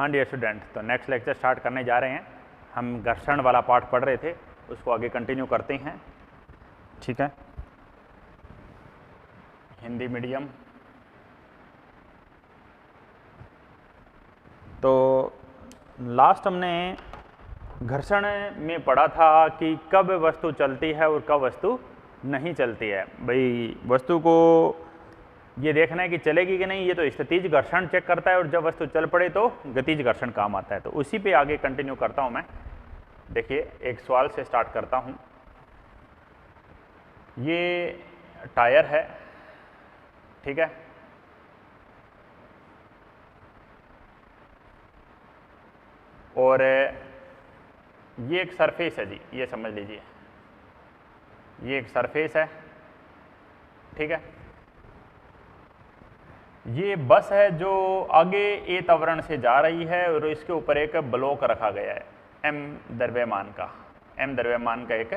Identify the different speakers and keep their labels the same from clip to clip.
Speaker 1: हाँ dear student, तो next lecture start करने जा रहे हैं। हम घर्षण वाला पार्ट पढ़ रहे थे, उसको आगे कंटिन्यू करते हैं। ठीक है, हिंदी मीडियम। तो लास्ट हमने घर्षण में पढ़ा था कि कब वस्तु चलती है और कब वस्तु नहीं चलती है। भाई वस्तु को ये देखना है कि चलेगी कि नहीं, ये तो स्थितिज घर्षण चेक करता है, और जब वस्तु चल पड़े तो गतिज घर्षण काम आता है। तो उसी पे आगे कंटिन्यू करता हूं मैं। देखिए, एक सवाल से स्टार्ट करता हूं। ये टायर है, ठीक है, और ये एक सरफेस है जी, ये समझ लीजिए, ये एक सरफेस है, ठीक है। ये बस है जो आगे ए त्वरण से जा रही है और इसके ऊपर एक ब्लॉक रखा गया है m द्रव्यमान का एक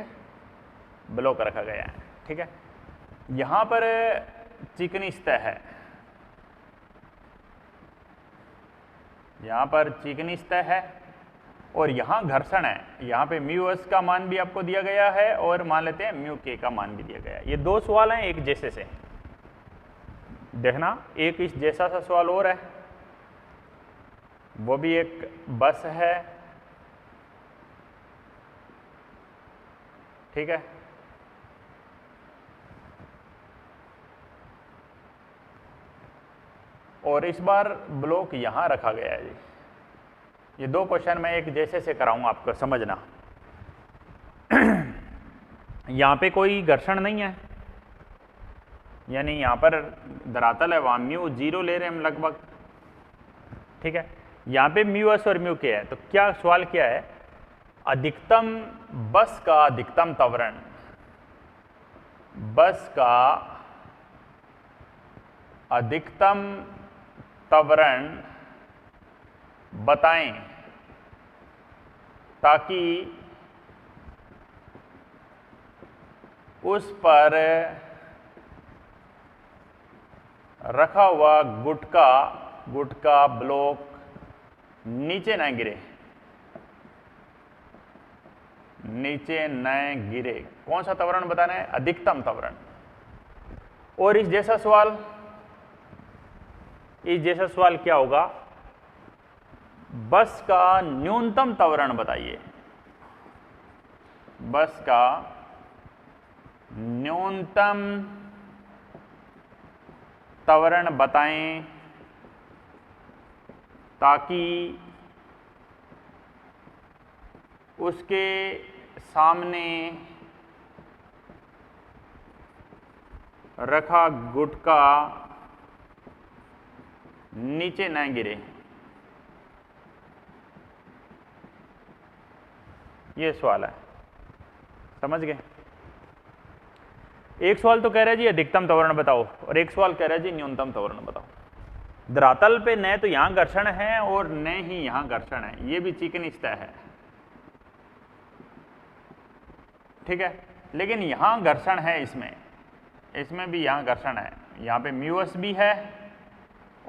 Speaker 1: ब्लॉक रखा गया है, ठीक है। यहाँ पर चिकनी सतह है, यहाँ पर चिकनी सतह है, और यहाँ घर्षण है। यहाँ पे μs का मान भी आपको दिया गया है और मान लेते हैं μk का मान भी दिया गया है। ये दो सवाल हैं एक जैसे से। देखना, एक इस जैसा सा सवाल और है, वो भी एक बस है, ठीक है। और इस बार ब्लॉक यहां रखा गया है जी। ये दो क्वेश्चन मैं एक जैसे से कराऊंगा, आपको समझना। यहां पे कोई घर्षण नहीं है, यानी यहाँ पर धरातल है, वहाँ μ0 ले रहे हैं हम लगभग, ठीक है। यहाँ पे μs और μk है। तो क्या सवाल क्या है, अधिकतम बस का अधिकतम त्वरण, बस का अधिकतम त्वरण बताएं ताकि उस पर रखा हुआ गुटका ब्लॉक नीचे न गिरे, नीचे न गिरे। कौन सा त्वरण बताना है? अधिकतम त्वरण। और इस जैसा सवाल क्या होगा, बस का न्यूनतम त्वरण बताइए, बस का न्यूनतम त्वरण बताएं ताकि उसके सामने रखा गुटका नीचे न गिरे। ये सवाल है, समझ गए। एक सवाल तो कह रहा है जी अधिकतम त्वरण बताओ, और एक सवाल कह रहा है जी न्यूनतम त्वरण बताओ। धरातल पे न तो यहां घर्षण है और न ही यहां घर्षण है, ये भी चिकनी सतह है, ठीक है। लेकिन यहां घर्षण है, इसमें भी यहां घर्षण है। यहाँ पे μs भी है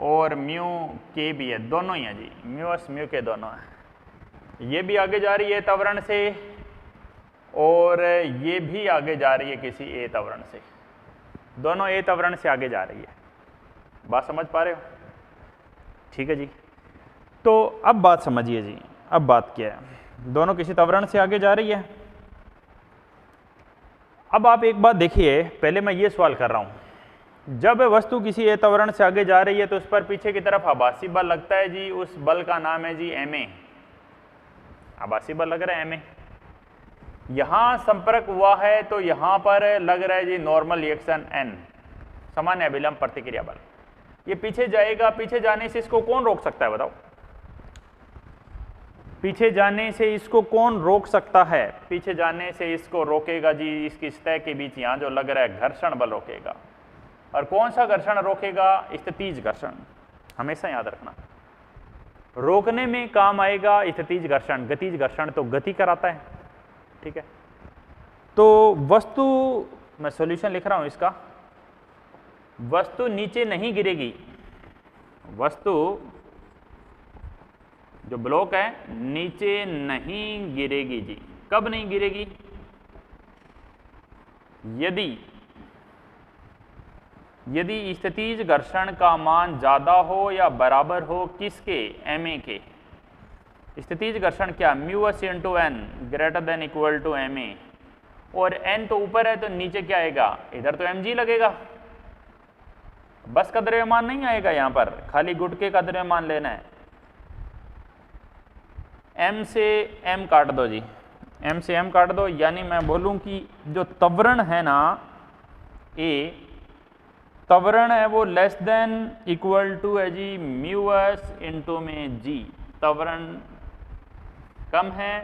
Speaker 1: और μk भी है, दोनों ही है जी, μs μk दोनों है। ये भी आगे जा रही है त्वरण से और ये भी आगे जा रही है किसी ए त्वरण से, दोनों ए त्वरण से आगे जा रही है। बात समझ पा रहे हो? ठीक है जी। तो अब बात समझिए जी, अब बात क्या है, दोनों किसी त्वरण से आगे जा रही है। अब आप एक बात देखिए, पहले मैं ये सवाल कर रहा हूं, जब वस्तु किसी ए त्वरण से आगे जा रही है तो उस पर पीछे की तरफ आभासी बल लगता है जी, उस बल का नाम है जी ma। आभासी बल लग रहा है ma। यहां संपर्क हुआ है तो यहां पर लग रहा है जी नॉर्मल रिएक्शन n, सामान्य अभिलंब प्रतिक्रिया बल। ये पीछे जाएगा, पीछे जाने से इसको कौन रोक सकता है बताओ? पीछे जाने से इसको कौन रोक सकता है? पीछे जाने से इसको रोकेगा जी, इसकी सतह के बीच यहां जो लग रहा है घर्षण बल रोकेगा। और कौन सा घर्षण रोकेगा? स्थितिज घर्षण, हमेशा याद रखना। रोकने में काम आएगा स्थितिज घर्षण, गतिज घर्षण तो गति कराता है, ठीक है। तो वस्तु, मैं सॉल्यूशन लिख रहा हूं इसका, वस्तु नीचे नहीं गिरेगी, वस्तु जो ब्लॉक है नीचे नहीं गिरेगी जी। कब नहीं गिरेगी? यदि स्थितिज घर्षण का मान ज्यादा हो या बराबर हो किसके? ma के। स्थितिज घर्षण क्या? Mu s into N greater than equal to ma, और n तो ऊपर है तो नीचे क्या आएगा? इधर तो mg लगेगा, बस का द्रव्यमान नहीं आएगा, यहां पर खाली गुटके का द्रव्यमान लेना है। m से m काट दो जी, m से m काट दो, यानी मैं बोलूं कि जो त्वरण है ना a, त्वरण है वो लेस देन इक्वल टू है जी म्यू एस इंटू में जी। त्वरण कम है,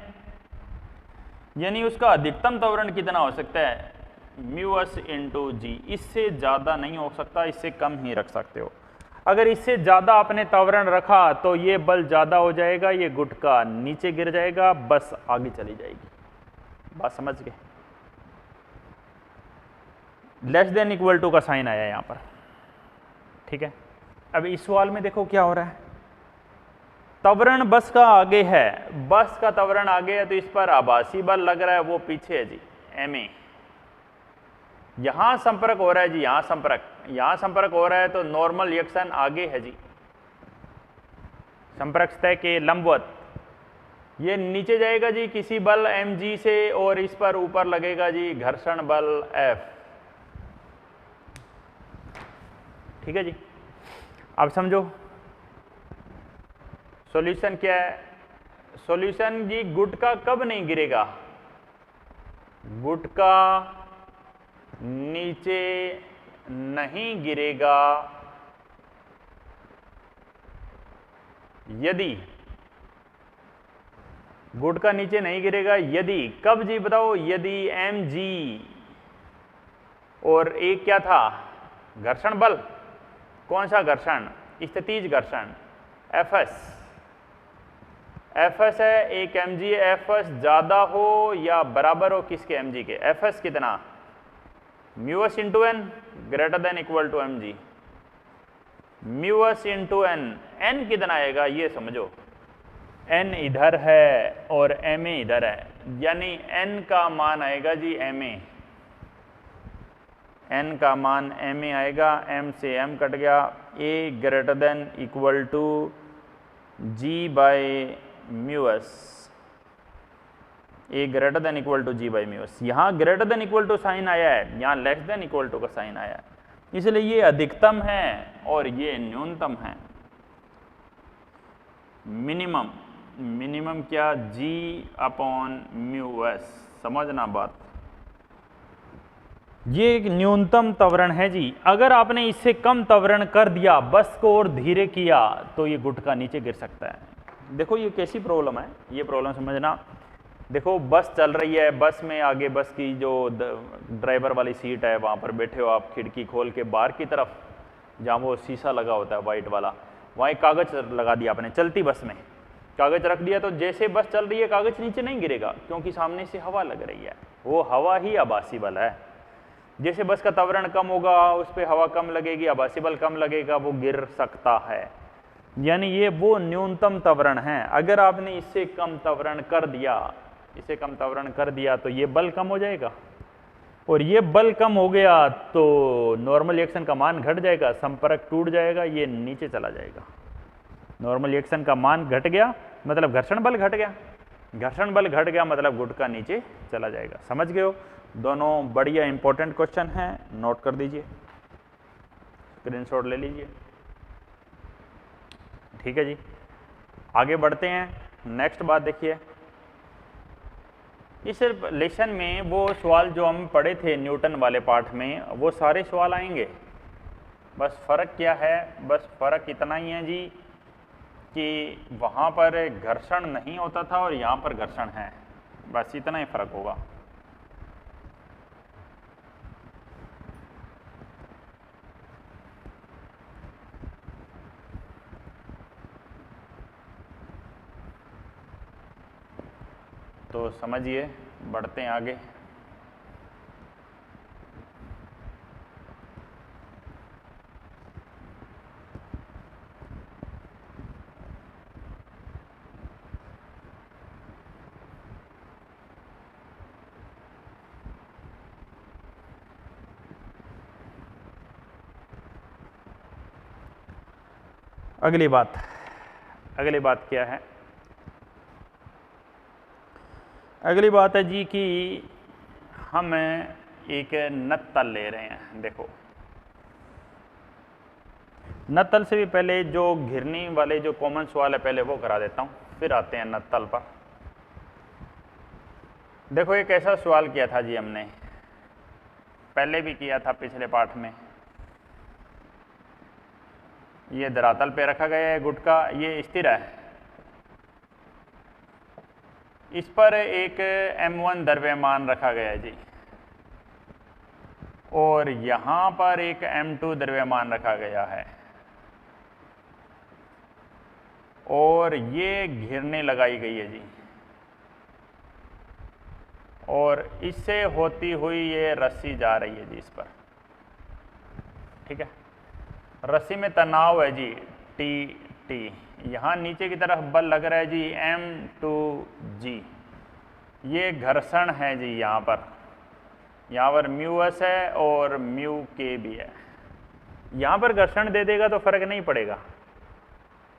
Speaker 1: यानी उसका अधिकतम त्वरण कितना हो सकता है? म्यू एस इंटू जी। इससे ज़्यादा नहीं हो सकता, इससे कम ही रख सकते हो। अगर इससे ज़्यादा आपने त्वरण रखा तो ये बल ज़्यादा हो जाएगा, ये गुटका नीचे गिर जाएगा, बस आगे चली जाएगी। बात समझ गए? लेस देन इक्वल टू का साइन आया यहाँ पर, ठीक है। अब इस सवाल में देखो क्या हो रहा है, त्वरण बस का आगे है, बस का त्वरण आगे है तो इस पर आभासी बल लग रहा है, वो पीछे है जी ma। यहां संपर्क हो रहा है जी, यहां संपर्क हो रहा है तो नॉर्मल रिएक्शन आगे है जी, संपर्क सतह के लंबवत। ये नीचे जाएगा जी किसी बल mg से, और इस पर ऊपर लगेगा जी घर्षण बल F, ठीक है जी। अब समझो सॉल्यूशन क्या है। सॉल्यूशन जी, गुटका कब नहीं गिरेगा? गुटका नीचे नहीं गिरेगा यदि, गुटका नीचे नहीं गिरेगा यदि, कब जी बताओ? यदि mg और एक क्या था? घर्षण बल। कौन सा घर्षण? स्थितिज घर्षण Fs। Fs है एक mg, Fs ज्यादा हो या बराबर हो किसके? mg के। Fs कितना? Mu s into N greater than equal to mg। Mu s into N, n कितना आएगा ये समझो, n इधर है और ma इधर है, यानी n का मान आएगा जी ma, n का मान ma आएगा, m से m कट गया, a greater than equal to g by mu s, a greater than equal to g by mu s. यहाँ greater than equal to sign आया है, यहाँ लेस देन इक्वल टू का साइन आया है, इसलिए ये अधिकतम है और ये न्यूनतम है। मिनिमम, मिनिमम क्या? g अपॉन म्यूएस, समझना बात। ये एक न्यूनतम त्वरण है जी। अगर आपने इससे कम त्वरण कर दिया, बस को और धीरे किया, तो ये गुटका नीचे गिर सकता है। देखो ये कैसी प्रॉब्लम है, ये प्रॉब्लम समझना। देखो बस चल रही है, बस में आगे बस की जो ड्राइवर वाली सीट है वहाँ पर बैठे हो आप, खिड़की खोल के बाहर की तरफ जहाँ वो शीशा लगा होता है वाइट वाला, वहाँ एक कागज़ लगा दिया आपने, चलती बस में कागज़ रख दिया, तो जैसे बस चल रही है कागज़ नीचे नहीं गिरेगा, क्योंकि सामने से हवा लग रही है, वो हवा ही आभासी बल है। जैसे बस का त्वरण कम होगा, उस पर हवा कम लगेगी, आभासी बल कम लगेगा, वो गिर सकता है। यानी ये वो न्यूनतम त्वरण है। अगर आपने इससे कम त्वरण कर दिया, इसे कम त्वरण कर दिया, तो ये बल कम हो जाएगा, और ये बल कम हो गया तो नॉर्मल रिएक्शन का मान घट जाएगा, संपर्क टूट जाएगा, ये नीचे चला जाएगा। नॉर्मल रिएक्शन का मान घट गया मतलब घर्षण बल घट गया, घर्षण बल घट गया मतलब गुटका नीचे चला जाएगा। समझ गए हो? दोनों बढ़िया इंपॉर्टेंट क्वेश्चन हैं, नोट कर दीजिए, स्क्रीनशॉट ले लीजिए, ठीक है जी। आगे बढ़ते हैं, नेक्स्ट बात देखिए। इस लेसन में वो सवाल जो हम पढ़े थे न्यूटन वाले पार्ट में, वो सारे सवाल आएंगे। बस फ़र्क क्या है? बस फ़र्क इतना ही है जी कि वहाँ पर घर्षण नहीं होता था और यहाँ पर घर्षण है, बस इतना ही फ़र्क होगा। तो समझिए, बढ़ते हैं आगे। अगली बात क्या है? अगली बात है जी कि हम एक नत्तल ले रहे हैं। देखो, नत्तल से भी पहले जो घिरनी वाले जो कॉमन सवाल है पहले वो करा देता हूँ, फिर आते हैं नत्तल पर। देखो, एक ऐसा सवाल किया था जी हमने, पहले भी किया था पिछले पाठ में। ये धरातल पे रखा गया है गुटका, ये स्थिर है, इस पर एक m1 द्रव्यमान रखा गया है जी, और यहां पर एक m2 द्रव्यमान रखा गया है, और ये घिरनी लगाई गई है जी, और इससे होती हुई ये रस्सी जा रही है जी इस पर। ठीक है, रस्सी में तनाव है जी टी, यहाँ नीचे की तरफ बल लग रहा है जी m2g, ये घर्षण है जी यहाँ पर म्यूएस है और म्यू के भी है। यहाँ पर घर्षण दे देगा तो फर्क नहीं पड़ेगा,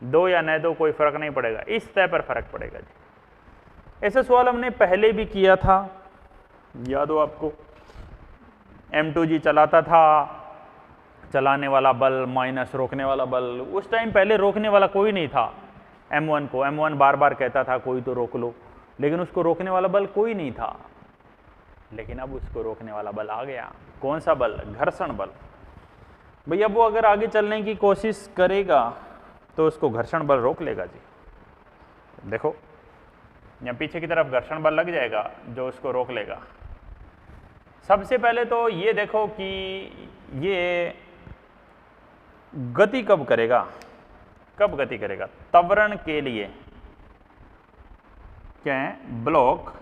Speaker 1: दो या न दो कोई फर्क नहीं पड़ेगा, इस तय पर फर्क पड़ेगा जी। ऐसा सवाल हमने पहले भी किया था, याद हो आपको? m2g चलाता था, चलाने वाला बल माइनस रोकने वाला बल। उस टाइम पहले रोकने वाला कोई नहीं था m1 को, m1 बार बार कहता था कोई तो रोक लो, लेकिन उसको रोकने वाला बल कोई नहीं था। लेकिन अब उसको रोकने वाला बल आ गया। कौन सा बल? घर्षण बल। भैया वो अगर आगे चलने की कोशिश करेगा तो उसको घर्षण बल रोक लेगा जी। देखो, यहाँ पीछे की तरफ घर्षण बल लग जाएगा जो उसको रोक लेगा। सबसे पहले तो ये देखो कि ये गति कब करेगा? कब गति करेगा? त्वरण के लिए क्या है? ब्लॉक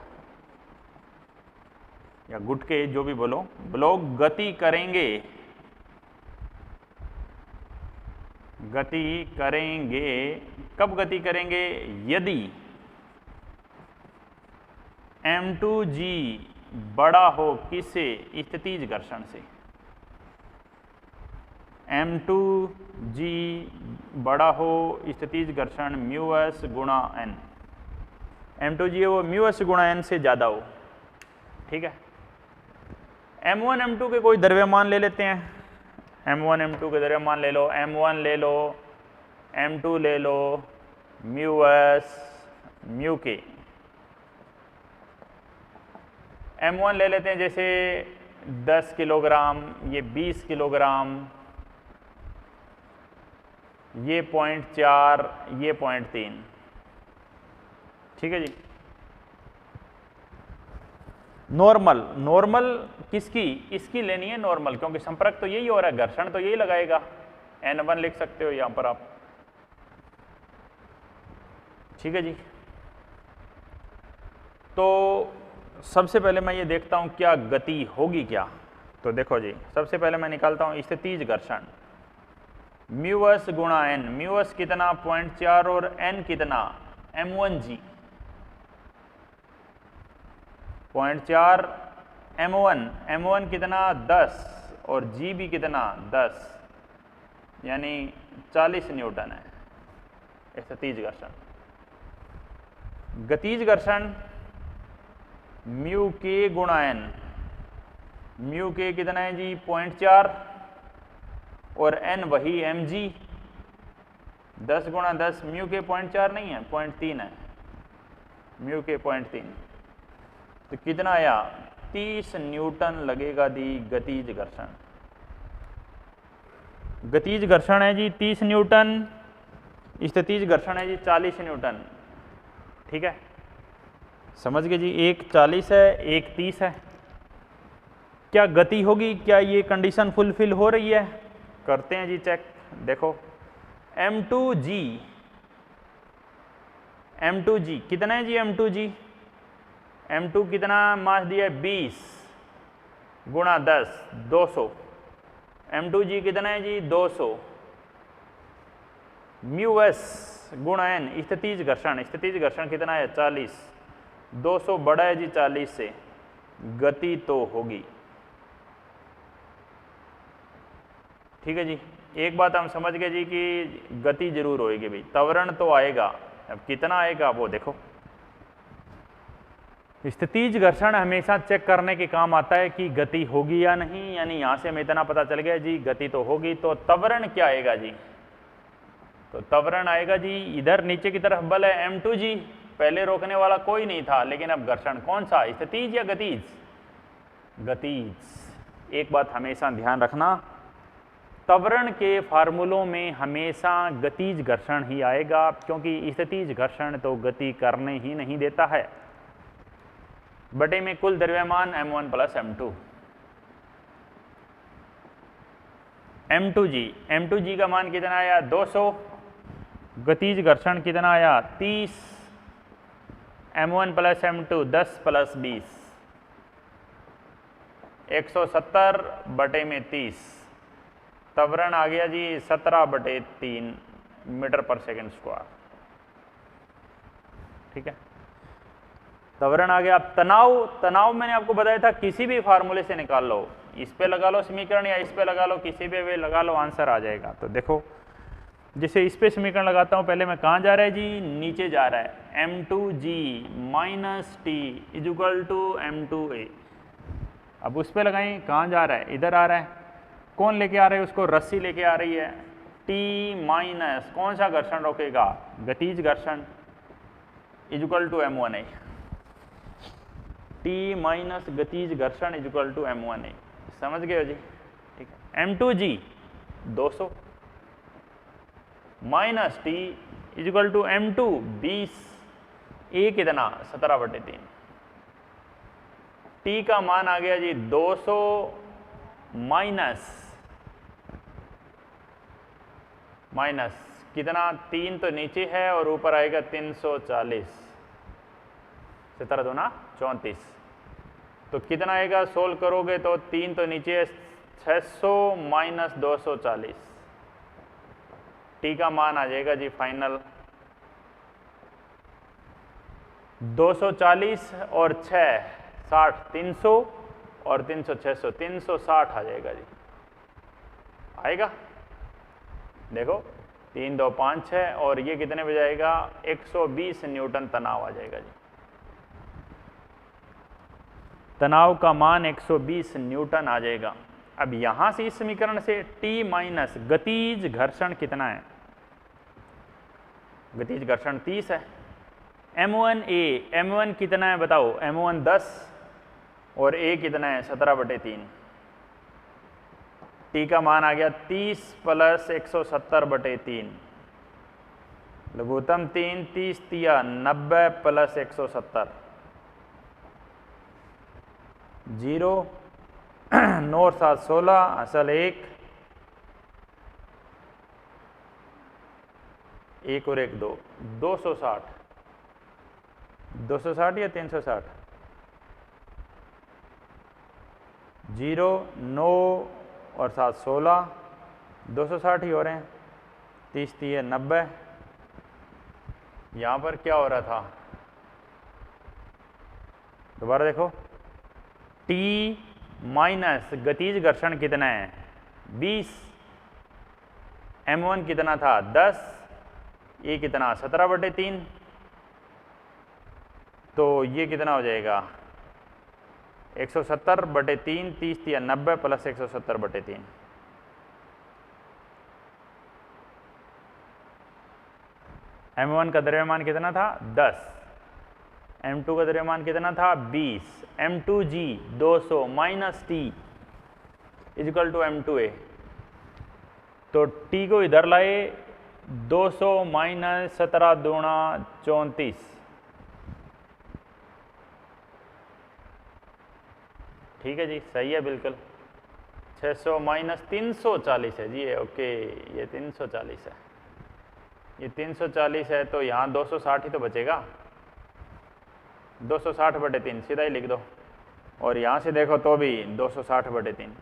Speaker 1: या गुटके, जो भी बोलो, ब्लॉक गति करेंगे, कब गति करेंगे? यदि m2g बड़ा हो किससे? स्थितिज घर्षण से। m2g बड़ा हो स्थितिज घर्षण म्यूएस गुणा n, m2g वो म्यूएस गुणा n से ज़्यादा हो। ठीक है, m1 m2 के कोई द्रव्यमान ले लेते हैं, m1 m2 के द्रव्यमान ले लो, m1 ले लो, m2 ले लो, म्यूएस म्यू के। m1 ले लेते हैं जैसे 10 किलोग्राम, ये 20 किलोग्राम, ये 0.4, ये 0.3। ठीक है जी। नॉर्मल किसकी? इसकी लेनी है नॉर्मल, क्योंकि संपर्क तो यही हो रहा है, घर्षण तो यही लगाएगा। n1 लिख सकते हो यहां पर आप। ठीक है जी। तो सबसे पहले मैं ये देखता हूं क्या गति होगी क्या। तो देखो जी, सबसे पहले मैं निकालता हूं स्थितिज घर्षण, म्यूएस गुणा n। म्यूएस कितना? 0.4 और n कितना? m1g। 0.4 m1 कितना? 10, और g भी कितना? 10, यानी 40 न्यूटन है स्थितिज घर्षण। गतिज घर्षण म्यू के गुणा n, म्यू के कितना है जी? 0.4, और n वही mg, 10 गुणा 10, म्यू के 0.4 नहीं है, 0.3 है, म्यू के 0.3। तो कितना आया? 30 न्यूटन लगेगा दी गतिज घर्षण। गतिज घर्षण है जी 30 न्यूटन, स्थितिज घर्षण है जी 40 न्यूटन। ठीक है, समझ गए जी? एक 40 है, एक 30 है। क्या गति होगी? क्या ये कंडीशन फुलफिल हो रही है? करते हैं जी चेक। देखो, m2g कितना है जी? m2 कितना मास दिया है? 20 गुणा 10, 200। m2g कितना है जी? 200। म्यूएस गुणा n, स्थितिज घर्षण कितना है? 40। 200 बड़ा है जी 40 से, गति तो होगी। ठीक है जी। एक बात हम समझ गए जी कि गति जरूर होएगी भाई, त्वरण तो आएगा, अब कितना आएगा वो देखो। स्थितिज घर्षण हमेशा चेक करने के काम आता है कि गति होगी या नहीं, यानी यहां से हमें इतना पता चल गया जी गति तो होगी, तो त्वरण क्या आएगा जी, तो त्वरण आएगा जी इधर नीचे की तरफ बल है m2g, पहले रोकने वाला कोई नहीं था, लेकिन अब घर्षण कौन सा, स्थितिज या गतिज, गतिज। एक बात हमेशा ध्यान रखना, त्वरण के फार्मूलों में हमेशा गतिज घर्षण ही आएगा, क्योंकि स्थितिज घर्षण तो गति करने ही नहीं देता है। बटे में कुल द्रव्यमान m1 plus m2, m2g, m2g का मान कितना आया 200, गतिज घर्षण कितना आया 30, m1 प्लस m2 10 प्लस 20, 170 बटे में 30, त्वरण आ गया जी 17/3 मीटर पर सेकंड स्क्वायर। ठीक है, त्वरण आ गया। अब तनाव, तनाव मैंने आपको बताया था किसी भी फार्मूले से निकाल लो, इस पे लगा लो समीकरण या इस पे लगा लो, किसी पे भी लगा लो, आंसर आ जाएगा। तो देखो जैसे इस पे समीकरण लगाता हूं, पहले मैं कहाँ जा रहा है जी, नीचे जा रहा है, m2g minus T is equal to m2a। अब उस पे लगाएं, कहाँ जा रहा है, इधर आ रहा है, कौन लेके आ रहा है उसको, रस्सी लेके आ रही है, t माइनस कौन सा घर्षण रोकेगा, गतिज घर्षण, is equal to m1a, t minus गतिज घर्षण इज इक्वल टू m1a। समझ गए हो जी, ठीक है। m2g 200 minus T is equal to m2 20, a कितना 17/3, t का मान आ गया जी 200 माइनस कितना, 3 तो नीचे है और ऊपर आएगा 340, 17 दूना 34, तो कितना आएगा, सोल्व करोगे तो 3 तो नीचे है, 600 माइनस 240, टी का मान आ जाएगा जी फाइनल 240 और 6 60, 300 और 300 600, 360 आ जाएगा जी, आएगा। देखो 3 2 5 6 और ये कितने बज जाएगा, 120 न्यूटन तनाव आ जाएगा जी, तनाव का मान 120 न्यूटन आ जाएगा। अब यहां से इस समीकरण से T माइनस गतिज घर्षण कितना है, गतिज घर्षण 30 है, m1a, m1 कितना है बताओ, m1 10 और a कितना है 17/3, T का मान आ गया 30 प्लस 170/3, लघुत्तम 3, 30 तिया 90 प्लस 170, 0 9 और 7 16, असल 1 और 1 2, 260, 260 या 360, 0 9 और 7 16, 260 ही हो रहे हैं, 30 3 90, यहाँ पर क्या हो रहा था, दोबारा देखो, T माइनस गतिज घर्षण कितना है 20, m1 कितना था 10, ये कितना 17/3, तो ये कितना हो जाएगा 170/3, 30 या 90 प्लस 170/3, m1 का द्रव्यमान कितना था 10, m2 का द्रव्यमान कितना था 20, m2g 200 minus T is equal to m2a, तो t को इधर लाए, 200 माइनस 17 दूना 34, ठीक है जी, सही है बिल्कुल, 600 माइनस 340 है जी, ओके, ये 340 है, ये 340 है, तो यहाँ 260 ही तो बचेगा, 260/3 सीधा ही लिख दो, और यहाँ से देखो तो भी 260/3,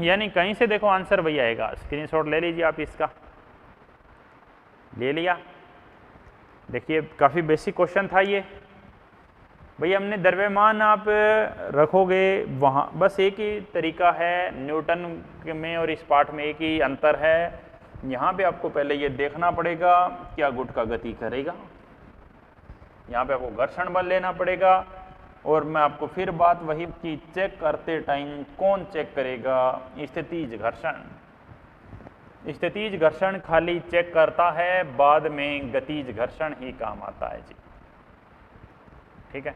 Speaker 1: यानी कहीं से देखो आंसर वही आएगा। स्क्रीनशॉट ले लीजिए आप इसका, ले लिया, देखिए काफ़ी बेसिक क्वेश्चन था ये, भाई हमने द्रव्यमान आप रखोगे वहाँ, बस एक ही तरीका है, न्यूटन में और इस पाठ में एक ही अंतर है। यहाँ पे आपको पहले ये देखना पड़ेगा क्या गुटका गति करेगा, यहाँ पे आपको घर्षण बल लेना पड़ेगा। और मैं आपको फिर बात वही कि चेक करते टाइम कौन चेक करेगा, स्थितिज घर्षण। स्थितिज घर्षण खाली चेक करता है, बाद में गतिज घर्षण ही काम आता है जी, ठीक है।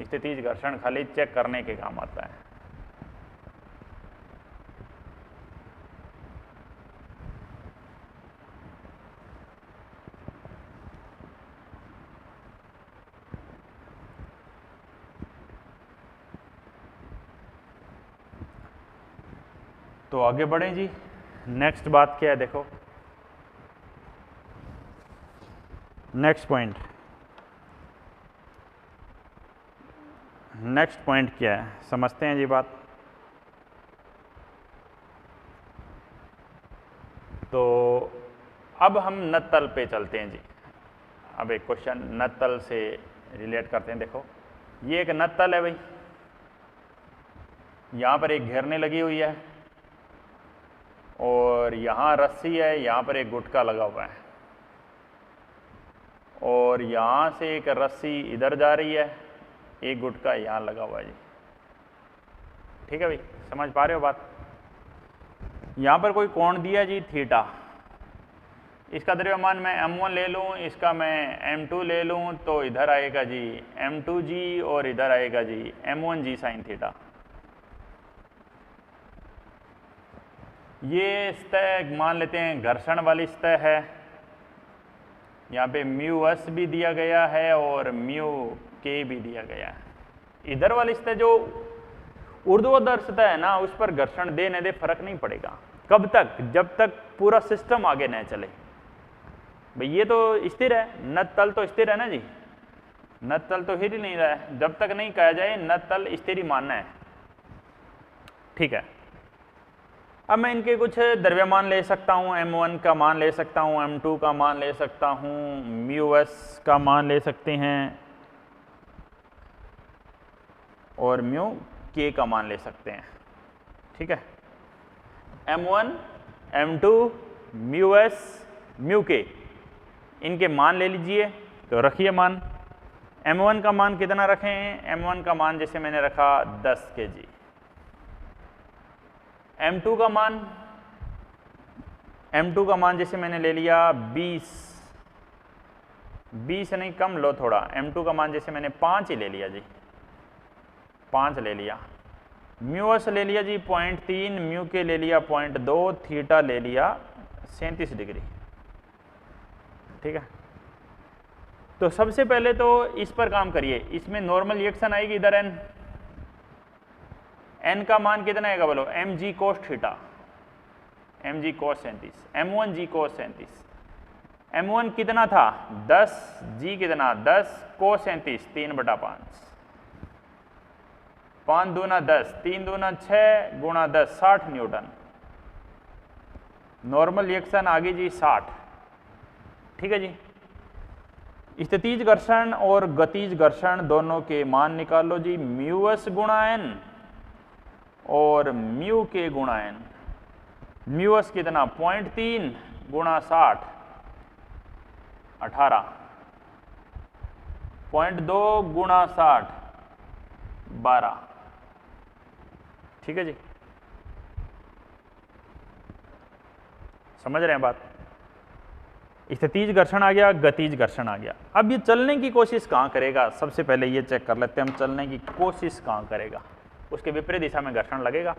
Speaker 1: स्थितिज घर्षण खाली चेक करने के काम आता है। तो आगे बढ़ें जी। नेक्स्ट बात क्या है, देखो नेक्स्ट पॉइंट, नेक्स्ट पॉइंट क्या है समझते हैं जी बात। तो अब हम नत्तल पे चलते हैं जी। अब एक क्वेश्चन नत्तल से रिलेट करते हैं। देखो ये एक नत्तल है भाई, यहाँ पर एक घेरने लगी हुई है और यहाँ रस्सी है, यहाँ पर एक गुटका लगा हुआ है और यहाँ से एक रस्सी इधर जा रही है, एक गुटका यहाँ लगा हुआ है जी, ठीक है भाई, समझ पा रहे हो बात। यहाँ पर कोई कोण दिया जी थीटा, इसका द्रव्यमान मैं m1 ले लूँ, इसका मैं m2 ले लूँ, तो इधर आएगा जी m2g और इधर आएगा जी m1g साइन थीटा। ये सतह मान लेते हैं घर्षण वाली सतह है, यहाँ पे μs भी दिया गया है और μk भी दिया गया है। इधर वाली सतह जो ऊर्ध्वाधर सतह है ना, उस पर घर्षण दे न दे फर्क नहीं पड़ेगा। कब तक? जब तक पूरा सिस्टम आगे न चले। भाई ये तो स्थिर है, नत्तल तो स्थिर है ना जी, नत्तल तो हिल ही नहीं रहा है। जब तक नहीं कहा जाए नत्तल स्थिर ही मानना है, ठीक है। अब मैं इनके कुछ द्रव्यमान ले सकता हूँ, m1 का मान ले सकता हूँ, m2 का मान ले सकता हूँ, μs का मान ले सकते हैं और μk का मान ले सकते हैं, ठीक है। m1, m2, μs, μk इनके मान ले लीजिए। तो रखिए मान, m1 का मान कितना रखें? m1 का मान जैसे मैंने रखा 10 kg। m2 का मान, m2 का मान जैसे मैंने ले लिया 20 नहीं कम लो थोड़ा, m2 का मान जैसे मैंने 5 ही ले लिया जी, 5 ले लिया। μs ले लिया जी 0.3, μk ले लिया 0.2, थीटा ले लिया 37 डिग्री, ठीक है। तो सबसे पहले तो इस पर काम करिए, इसमें नॉर्मल रिएक्शन आएगी इधर n का मान कितना आएगा बोलो? mg cos theta, mg cos 37, m1g cos 37। m1 कितना था? 10, g कितना? 10, cos 37 3/5, 5 दूना 10, 3 दूना 6 गुणा 10, 60 न्यूटन। नॉर्मल रिएक्शन आ गई जी 60, ठीक है जी। स्थितिज घर्षण और गतिज घर्षण दोनों के मान निकाल लो जी, μs गुणा n और μk गुणा n। μs कितना? 0.3 गुणा 60 18, 0.2 गुणा 60 12, ठीक है जी। समझ रहे हैं बात? स्थितिज घर्षण आ गया, गतिज घर्षण आ गया। अब ये चलने की कोशिश कहाँ करेगा? सबसे पहले ये चेक कर लेते हैं हम, चलने की कोशिश कहाँ करेगा, उसके विपरीत दिशा में घर्षण लगेगा।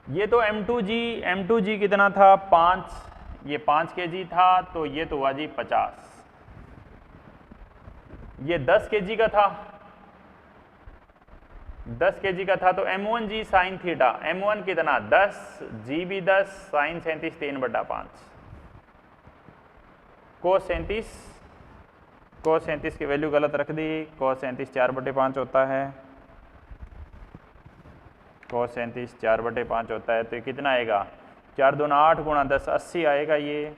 Speaker 1: ये तो m2g कितना था? 5, ये 5 kg था, तो ये तो हुआ जी 50। ये 10 kg का था, 10 kg का था, तो m1g साइन थीटा, m1 कितना? 10, g भी 10, साइन 37 3/5, cos 37 की वैल्यू गलत रख दी, cos 37 4/5 होता है, cos 37 4/5 होता है। तो ये कितना आएगा? 4 दूना 8 गुणा 10 80 आएगा, ये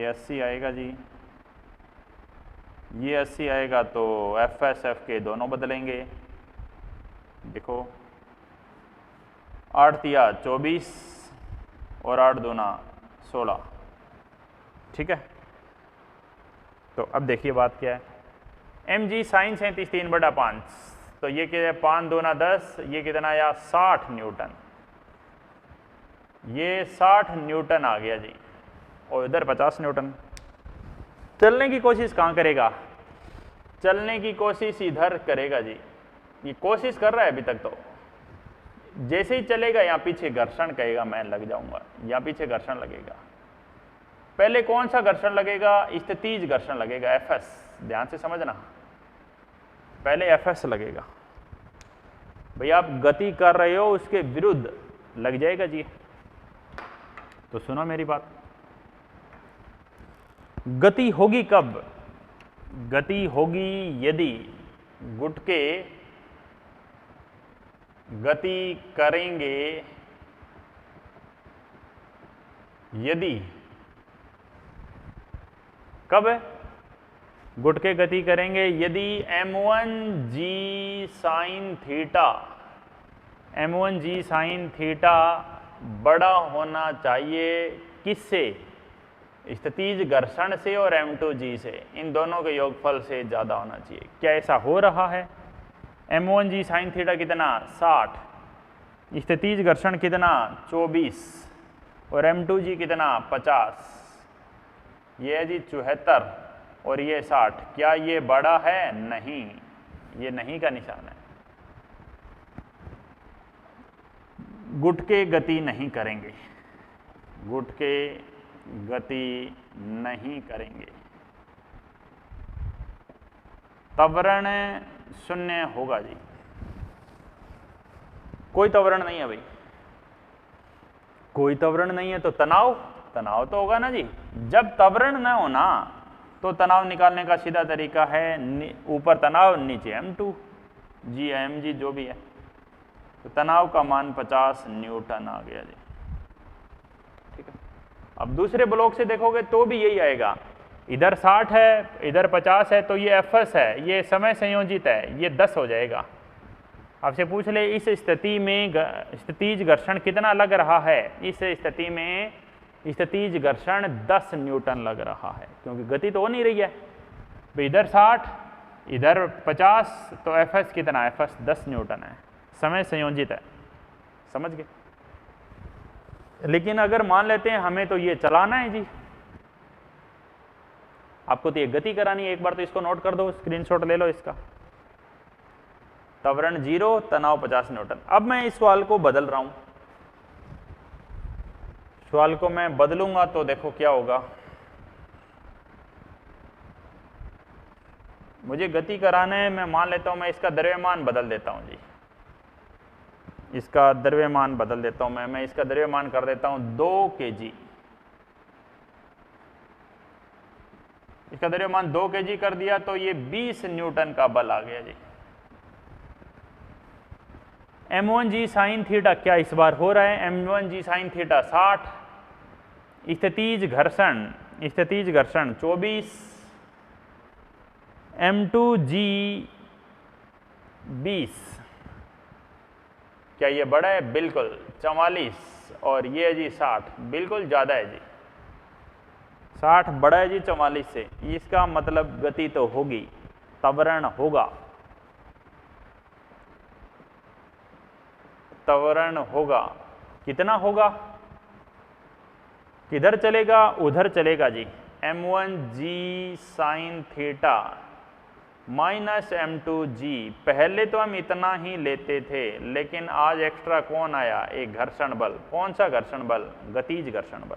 Speaker 1: 80 आएगा जी। ये 80 आएगा तो एफ एस एफ के दोनों बदलेंगे। देखो 8 तिया 24 और 8 दूना 16, ठीक है। तो अब देखिए बात क्या है, एम जी साइन 37 3/5, तो ये क्या है 5 दूना 10, ये कितना आया 60 न्यूटन, ये 60 न्यूटन आ गया जी, और इधर 50 न्यूटन। चलने की कोशिश कहाँ करेगा, चलने की कोशिश इधर करेगा जी, ये कोशिश कर रहा है अभी तक। तो जैसे ही चलेगा यहाँ पीछे घर्षण कहेगा मैं लग जाऊंगा, यहाँ पीछे घर्षण लगेगा। पहले कौन सा घर्षण लगेगा, स्थितिज घर्षण लगेगा, एफ एस, ध्यान से समझना, पहले एफ एस लगेगा। भैया आप गति कर रहे हो उसके विरुद्ध लग जाएगा जी। तो सुनो मेरी बात, गति होगी कब, गति होगी यदि गुटके गति करेंगे, यदि कब गुटके गति करेंगे, यदि m1g sine theta, m1g sine theta बड़ा होना चाहिए किससे, स्थितिज घर्षण से और m2g से, इन दोनों के योगफल से ज़्यादा होना चाहिए। क्या ऐसा हो रहा है, m1g साइन थीटा कितना 60, स्थितिज घर्षण कितना 24 और m2g कितना 50, ये है जी 74 और ये 60, क्या ये बड़ा है, नहीं, ये नहीं का निशान है। गुटके गति नहीं करेंगे, गुटके गति नहीं करेंगे, त्वरण शून्य होगा जी, कोई त्वरण नहीं है भाई, कोई त्वरण नहीं है तो तनाव, तनाव तो होगा ना जी। जब त्वरण न होना तो तनाव निकालने का सीधा तरीका है ऊपर तनाव नीचे m2 जी mg जो भी है, तो तनाव का मान 50 न्यूटन आ गया जी, ठीक है। अब दूसरे ब्लॉक से देखोगे तो भी यही आएगा, इधर 60 है इधर 50 है, तो ये एफएस है, ये समय संयोजित है, ये 10 हो जाएगा। आपसे पूछ ले इस स्थिति में स्थितिज घर्षण कितना लग रहा है, इस स्थिति में स्थितिज घर्षण 10 न्यूटन लग रहा है, क्योंकि गति तो हो नहीं रही है। तो इधर 60 इधर 50, तो एफएस कितना, एफएस 10 न्यूटन है, समय संयोजित है, समझ गए। लेकिन अगर मान लेते हैं हमें तो ये चलाना है जी, आपको तो ये गति करानी है, एक बार तो इसको नोट कर दो, स्क्रीनशॉट ले लो इसका, त्वरण 0 तनाव 50 न्यूटन। अब मैं इस सवाल को बदल रहा हूं, सवाल को मैं बदलूंगा तो देखो क्या होगा, मुझे गति कराना है, मैं मान लेता हूं मैं इसका द्रव्यमान बदल देता हूं जी, इसका द्रव्यमान बदल देता हूं मैं इसका द्रव्यमान कर देता हूं 2 kg, इसका द्रव्यमान 2 kg कर दिया तो ये 20 न्यूटन का बल आ गया जी। m1g साइन थीटा क्या इस बार हो रहा है, m1g साइन थीटा 60, स्थितिज घर्षण 24, m2g 20, क्या ये बड़ा है, बिल्कुल 44, और ये है जी 60, बिल्कुल ज़्यादा है जी, 60 बड़ा है जी 44 से, इसका मतलब गति तो होगी, त्वरण होगा, त्वरण होगा, कितना होगा, किधर चलेगा, उधर चलेगा जी, m1g sine theta minus m2g, पहले तो हम इतना ही लेते थे, लेकिन आज एक्स्ट्रा कौन आया, एक घर्षण बल, कौन सा घर्षण बल, गतिज घर्षण बल।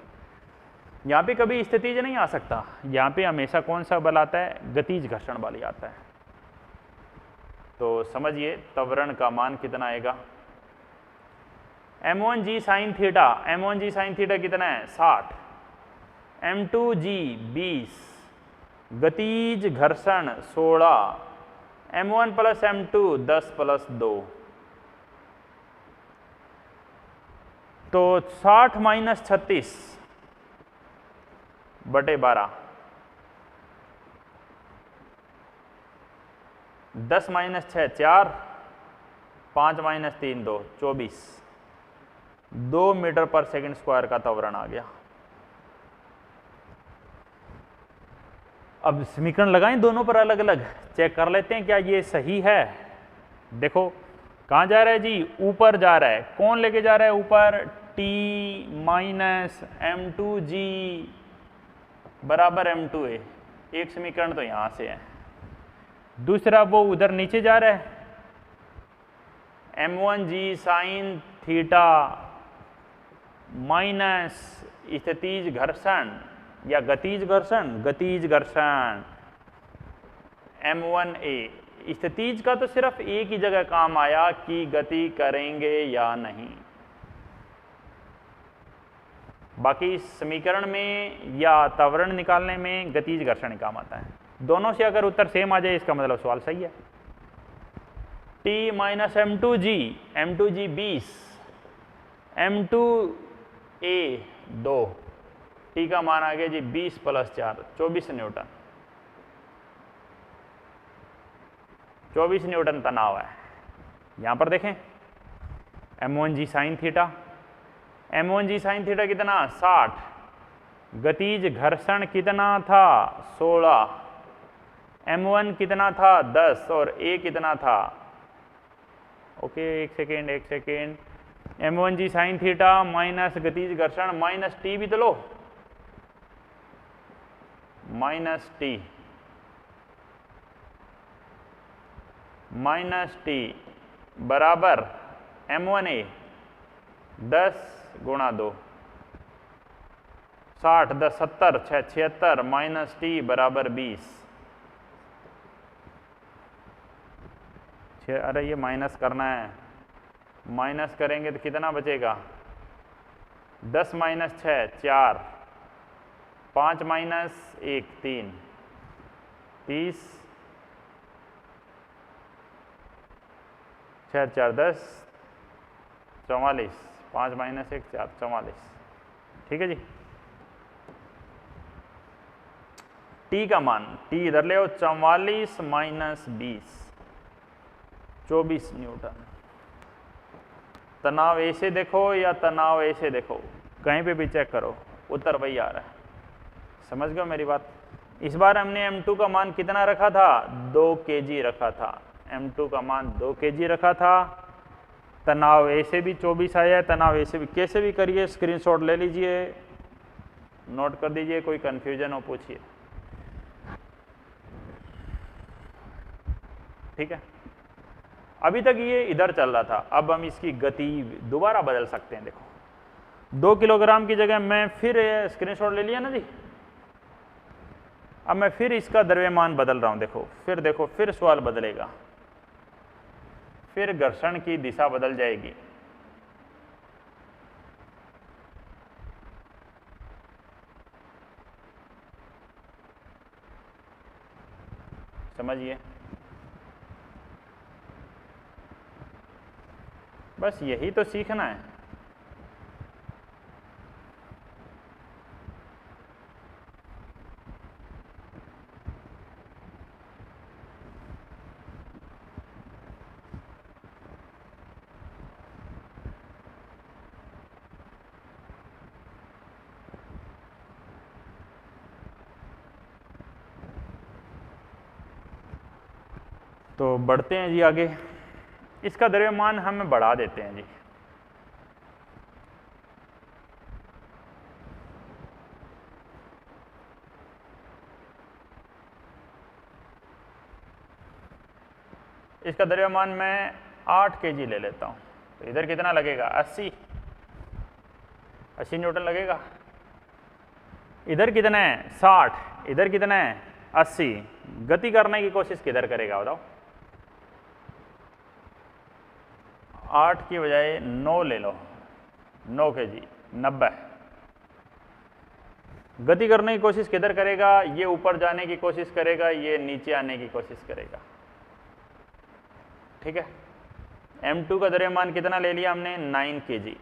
Speaker 1: यहाँ पे कभी स्थितिज नहीं आ सकता, यहाँ पे हमेशा कौन सा बल आता है, गतिज घर्षण बल ही आता है। तो समझिए त्वरण का मान कितना आएगा, m1g sine theta, m1g sine theta कितना है 60, m2g 20, गतिज घर्षण 16, m1 प्लस m2 10 प्लस 2, तो 60 माइनस 36 बटे 12, 10 माइनस 6 4, 5 माइनस 3 2, 24, 2 मीटर पर सेकंड स्क्वायर का त्वरण आ गया। अब समीकरण लगाएं दोनों पर अलग अलग, चेक कर लेते हैं क्या ये सही है। देखो कहाँ जा रहा है जी, ऊपर जा रहा है। कौन लेके जा रहा है ऊपर, t माइनस m2g बराबर m2a। एक समीकरण तो यहां से है, दूसरा वो उधर नीचे जा रहा है, m1g साइन थीटा माइनस स्थितिज घर्षण या गतिज घर्षण m1a। स्थितिज का तो सिर्फ एक ही जगह काम आया कि गति करेंगे या नहीं, बाकी इस समीकरण में या त्वरण निकालने में गतिज घर्षण काम आता है। दोनों से अगर उत्तर सेम आ जाए इसका मतलब सवाल सही है। t minus m2g 20, m2a 2, t का मान आ गया जी 20 + 4 24 न्यूटन। 24 न्यूटन तनाव है। यहां पर देखें m1g sine theta, m1g sine theta कितना 60, गतिज घर्षण कितना था 16, m1 कितना था 10 और a कितना था, ओके एक second, m1g sine theta minus गतिज घर्षण माइनस t भी तो लो, माइनस t बराबर m1a 10 गुणा 2, 60 10 70 6 76 माइनस t बराबर 20। अरे ये माइनस करना है, माइनस करेंगे तो कितना बचेगा, 10 माइनस 6 4, 5 माइनस 1 3, 30, 6 4 10 44, 5 माइनस 1 4 44। ठीक है जी। t का मान, t इधर ले आओ, 44 माइनस 20 24 न्यूटन। तनाव ए से देखो या तनाव ए से देखो, कहीं पे भी चेक करो उत्तर वही आ रहा है। समझ गए मेरी बात। इस बार हमने m2 का मान कितना रखा था, 2 kg रखा था। m2 का मान 2 kg रखा था। तनाव ए से भी 24 आया है, तनाव ए से भी, कैसे भी करिए, स्क्रीनशॉट ले लीजिए, नोट कर दीजिए, कोई कंफ्यूजन हो पूछिए। ठीक है, अभी तक ये इधर चल रहा था, अब हम इसकी गति दोबारा बदल सकते हैं। देखो 2 किलोग्राम की जगह मैं फिर स्क्रीनशॉट ले लिया ना जी, अब मैं फिर इसका द्रव्यमान बदल रहा हूं। देखो फिर सवाल बदलेगा, फिर घर्षण की दिशा बदल जाएगी। समझिए, बस यही तो सीखना है। तो बढ़ते हैं जी आगे, इसका द्रव्यमान हम बढ़ा देते हैं जी। इसका द्रव्यमान मैं 8 kg ले लेता हूं, तो इधर कितना लगेगा, 80 न्यूटन लगेगा। इधर कितना है 60, इधर कितना है 80। गति करने की कोशिश किधर करेगा बताओ, 8 की बजाय 9 ले लो, 9 kg 90। गति करने की कोशिश किधर करेगा, ये ऊपर जाने की कोशिश करेगा, ये नीचे आने की कोशिश करेगा। ठीक है, m2 का द्रव्यमान कितना ले लिया हमने, 9 kg।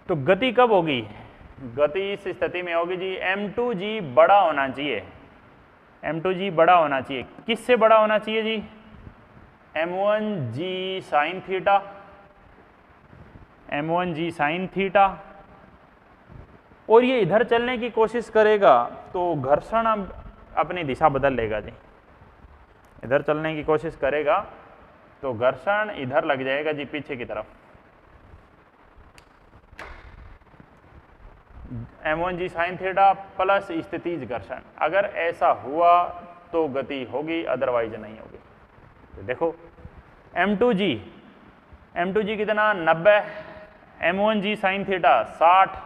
Speaker 1: तो गति कब होगी, गति इस स्थिति में होगी जी, m2g बड़ा होना चाहिए, M2G बड़ा होना चाहिए, किससे बड़ा होना चाहिए जी? M1G sine theta, M1G sine theta. और ये इधर चलने की कोशिश करेगा तो घर्षण अपनी दिशा बदल लेगा जी। इधर चलने की कोशिश करेगा तो घर्षण इधर लग जाएगा जी, पीछे की तरफ। M1G साइन थीटा प्लस स्थितिज घर्षण, अगर ऐसा हुआ तो गति होगी, अदरवाइज नहीं होगी। तो देखो M2G कितना 90, M1G साइन थीटा 60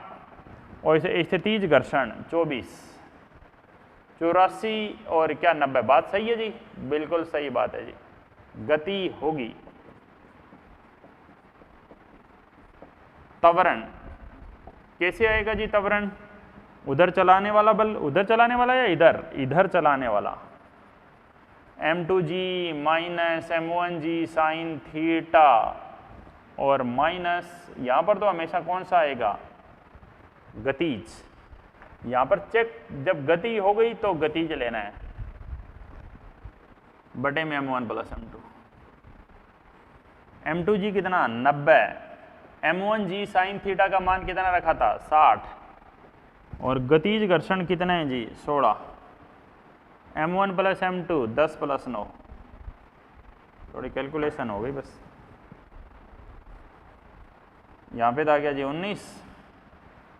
Speaker 1: और इसे स्थितिज घर्षण 24, 84 और क्या 90। बात सही है जी, बिल्कुल सही बात है जी, गति होगी। त्वरण कैसे आएगा जी? त्वरण उधर चलाने वाला बल, उधर चलाने वाला या इधर? इधर चलाने वाला। M2G minus M1G sine theta और माइनस यहां पर तो हमेशा कौन सा आएगा? गतिज। यहां पर चेक, जब गति हो गई तो गतिज लेना है, बटे में M1 प्लस M2। M2G कितना 90, M1G साइन थीटा का मान कितना रखा था? 60 और गतिज घर्षण कितने हैं जी? 16। M1 प्लस M2 10 प्लस 9, थोड़ी कैलकुलेशन हो गई बस। यहाँ पे था क्या जी? 19,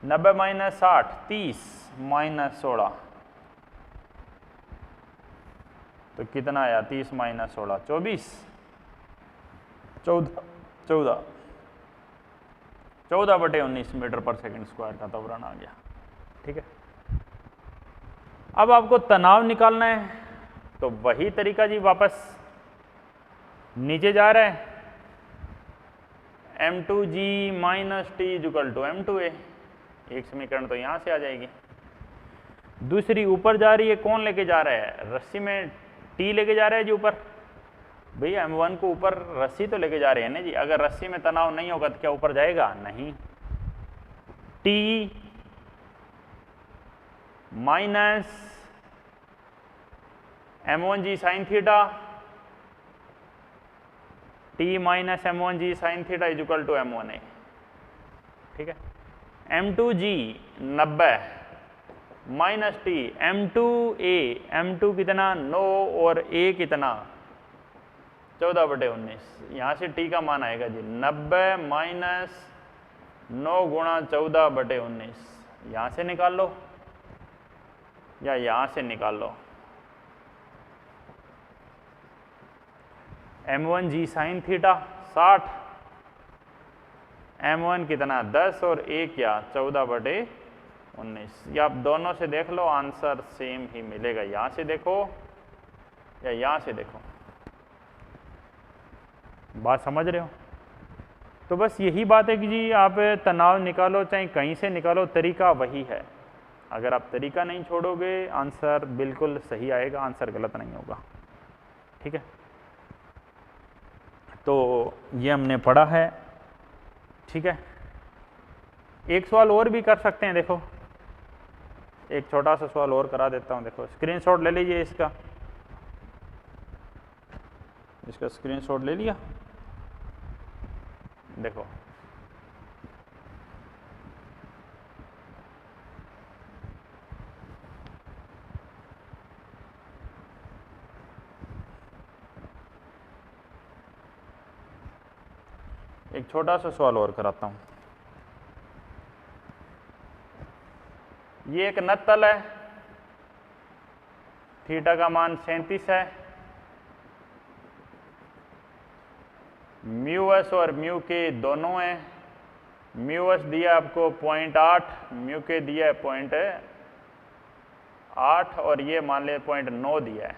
Speaker 1: 90 माइनस 60 30 माइनस 16, तो कितना आया? 30 माइनस 16 24, 14 बटे 19 मीटर पर सेकंड स्क्वायर का त्वरण आ गया। ठीक है, अब आपको तनाव निकालना है, तो वही तरीका जी, वापस नीचे जा रहा है। M2G minus T equal to M2A, एक समीकरण तो यहां से आ जाएगी। दूसरी ऊपर जा रही है, कौन लेके जा रहा है? रस्सी में T लेके जा रहा है जी ऊपर। भैया M1 को ऊपर रस्सी तो लेके जा रहे हैं ना जी, अगर रस्सी में तनाव नहीं होगा तो क्या ऊपर जाएगा? नहीं। T minus M1G sine theta, T minus M1G sine theta is equal to M1A। ठीक है, M2G 90 minus T, M2A, M2 कितना 9 और A कितना 14 बटे 19। यहाँ से T का मान आएगा जी 90 माइनस 9 गुणा 14 बटे 19। यहाँ से निकाल लो या यहाँ से निकाल लो। M1G साइन थीटा 60, M1 कितना 10 और A क्या 14 बटे 19। या आप दोनों से देख लो, आंसर सेम ही मिलेगा। यहाँ से देखो या यहाँ से देखो, बात समझ रहे हो? तो बस यही बात है कि जी आप तनाव निकालो चाहे कहीं से निकालो, तरीका वही है। अगर आप तरीका नहीं छोड़ोगे आंसर बिल्कुल सही आएगा, आंसर गलत नहीं होगा। ठीक है, तो ये हमने पढ़ा है। ठीक है, एक सवाल और भी कर सकते हैं। देखो एक छोटा सा सवाल और करा देता हूँ। देखो स्क्रीनशॉट ले लीजिए, इसका स्क्रीनशॉट ले लिया। देखो एक छोटा सा सवाल और कराता हूँ। ये एक नत्तल है, थीटा का मान 37 है, म्यू एस और म्यू के दोनों हैं। म्यू एस दिया आपको 0.8, म्यू के दिया है 0.8 और ये मान ले 0.9 दिया है।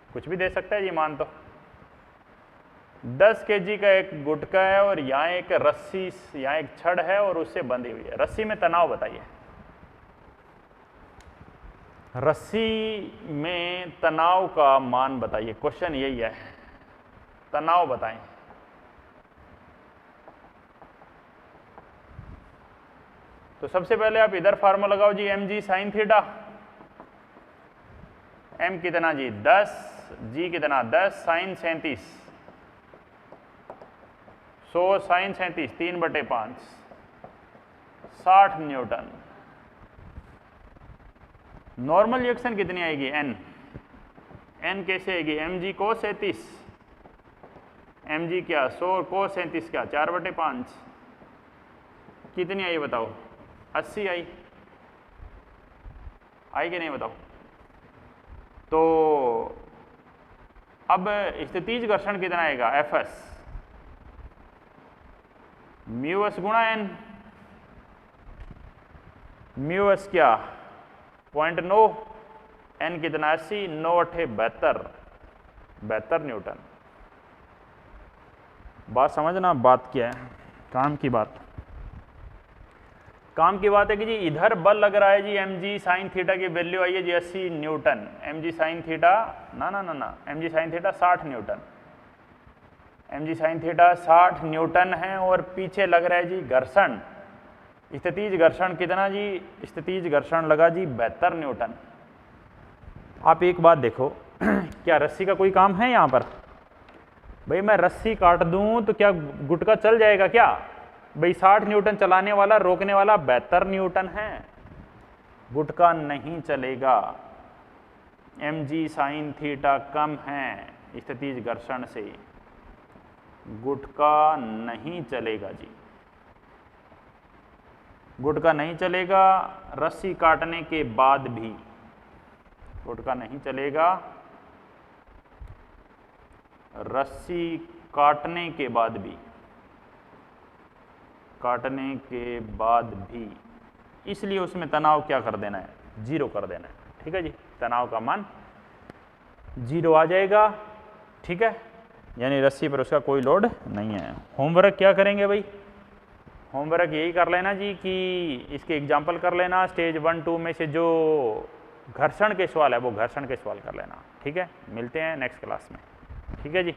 Speaker 1: कुछ भी दे सकता है ये मान। तो 10 kg का एक गुटका है और यहाँ एक रस्सी, यहाँ एक छड़ है और उससे बंधी हुई है। रस्सी में तनाव बताइए। रस्सी में तनाव का मान बताइए, क्वेश्चन यही है, तनाव बताएं। तो सबसे पहले आप इधर फार्मूला लगाओ जी, mg साइन थीटा। m कितना जी 10, g कितना 10 sine 37, 100 sine 37 3/5 60 newton. Normal reaction कितनी आएगी n कैसे आएगी mg cos 37, mg क्या 100 cos 37 क्या 4/5 कितनी आई बताओ 80 आई कि नहीं बताओ। तो अब स्थितिज घर्षण कितना आएगा Fs म्यूएस गुणा n, म्यूएस क्या 0.9, n कितना 80, 9 8 72 न्यूटन। बात समझना, बात क्या है, काम की बात। काम की बात है कि जी इधर बल लग रहा है जी mg साइन थीटा की वैल्यू आई है जी 80 न्यूटन, mg साइन थीटा ना mg sine theta 60 Newton, mg sine theta 60 Newton है। और पीछे लग रहा है जी घर्षण, स्थितिज घर्षण कितना जी, स्थितिज घर्षण लगा जी 72 न्यूटन। आप एक बात देखो क्या रस्सी का कोई काम है यहाँ पर? भाई मैं रस्सी काट दूं तो क्या गुटका चल जाएगा क्या? भाई 60 न्यूटन चलाने वाला, रोकने वाला 72 न्यूटन है, गुटका नहीं चलेगा। mg साइन थीटा कम है स्थितिज घर्षण से, गुटका नहीं चलेगा जी, गुटका नहीं चलेगा। रस्सी काटने के बाद भी गुटका नहीं चलेगा, रस्सी काटने के बाद भी, काटने के बाद भी। इसलिए उसमें तनाव क्या कर देना है, 0 कर देना है। ठीक है जी, तनाव का मान 0 आ जाएगा। ठीक है, यानी रस्सी पर उसका कोई लोड नहीं है। होमवर्क क्या करेंगे भाई? होमवर्क यही कर लेना जी कि इसके एग्जाम्पल कर लेना, स्टेज 1 2 में से जो घर्षण के सवाल है वो घर्षण के सवाल कर लेना। ठीक है, मिलते हैं नेक्स्ट क्लास में। ठीक है जी।